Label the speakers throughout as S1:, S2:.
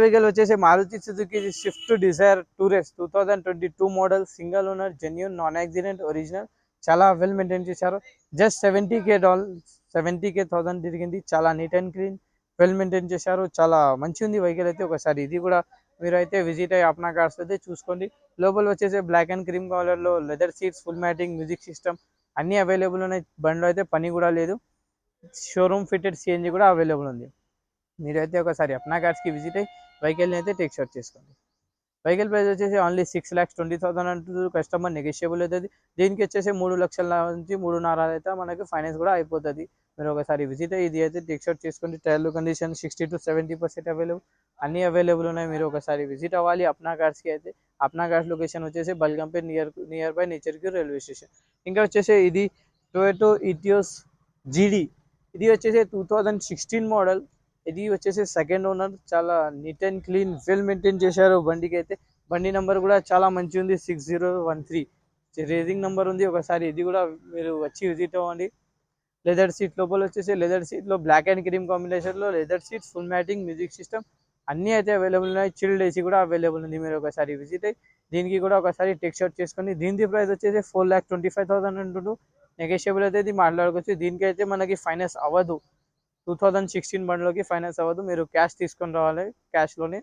S1: Vehicle వచ్చేసి Maruti Suzuki Swift Dzire tour S 2022 model single owner genuine non accident original చాలా well maintain చేశారు. Just 70K thousand తిరిగింది. చాలా neat and clean well maintain చేశారు. చాలా మంచి ఉంది వెహికల్ అయితే. ఒకసారి ఇది కూడా మీరు అయితే విజిట్ అయ్యి అప్నా కార్స్ అయితే చూసుకోండి. లోపల వచ్చేసి బ్లాక్ అండ్ క్రీమ్ కలర్ లో leather seats, full matting, music system అన్ని అవైలబుల్ ఉన్నాయి. బండిలో అయితే పని కూడా లేదు. షోరూమ్ ఫిటెడ్ సిఎన్జి కూడా అవైలబుల్ ఉంది. మీరైతే ఒకసారి అప్నా కార్స్కి విజిట్ అయ్యి వెహికల్ని అయితే టేక్ షాట్ చేసుకోండి. వెహికల్ ప్రైస్ వచ్చేసి ఓన్లీ 6,20,000 అంటుంది. కస్టమర్ నెగోషియబుల్ అవుతుంది. దీనికి వచ్చేసి 3 లక్షల నుంచి 3.5 అయితే మనకి ఫైనాన్స్ కూడా అయిపోతుంది. మీరు ఒకసారి విజిట్ అయ్యి ఇది అయితే టేక్ షాట్ చేసుకోండి. టైర్లు కండిషన్ 60 to 70% అవైలబుల్, అన్ని అవైలబుల్ ఉన్నాయి. మీరు ఒకసారి విజిట్ అవ్వాలి అప్నా కార్స్కి అయితే. అప్నా కార్స్ లొకేషన్ వచ్చేసి బల్గంపేట్ నియర్ బై నేచర్కి రైల్వే స్టేషన్. ఇంకా వచ్చేసి ఇది టొయోటో ఇటియోస్ జీడీ. ఇది వచ్చేసి 2016 మోడల్. ఇది వచ్చేసి సెకండ్ ఓనర్. చాలా neat and clean well maintain చేశారు బండికి అయితే. బండి నెంబర్ కూడా చాలా మంచి ఉంది, 6013 రేసింగ్ నెంబర్ ఉంది. ఒకసారి ఇది కూడా మీరు వచ్చి విజిట్ అవ్వండి. లెదర్ సీట్ లోపల వచ్చేసి లెదర్ సీట్ లో బ్లాక్ అండ్ క్రీమ్ కాంబినేషన్ లో leather seats, full matting, music system అన్ని అయితే అవైలబుల్ ఉన్నాయి. చిల్డ్ ఏసీ కూడా అవైలబుల్ ఉంది. మీరు ఒకసారి విజిట్ అయ్యి దీనికి కూడా ఒకసారి టెక్ షాట్ చేసుకొని. దీని ప్రైస్ వచ్చేసి 4,25,000 అంటుంటూ. నెగోషియబుల్ అయితే ఇది మాట్లాడుకోవచ్చు. దీనికైతే మనకి ఫైనాన్స్ అవ్వదు. 2016 బండిలోకి ఫైనాన్స్ అవ్వదు. మీరు క్యాష్ తీసుకొని రావాలి. క్యాష్లోనే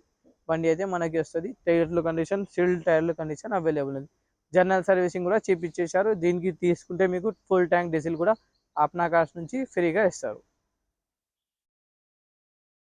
S1: బండి అయితే మనకి వస్తుంది. టైర్లు కండిషన్, సీల్డ్ టైర్లు కండిషన్ అవైలబుల్ ఉంది. జనరల్ సర్వీసింగ్ కూడా చేపించేశారు. దీనికి తీసుకుంటే మీకు ఫుల్ ట్యాంక్ డీజిల్ కూడా అప్నా కార్స్ నుంచి ఫ్రీగా ఇస్తారు.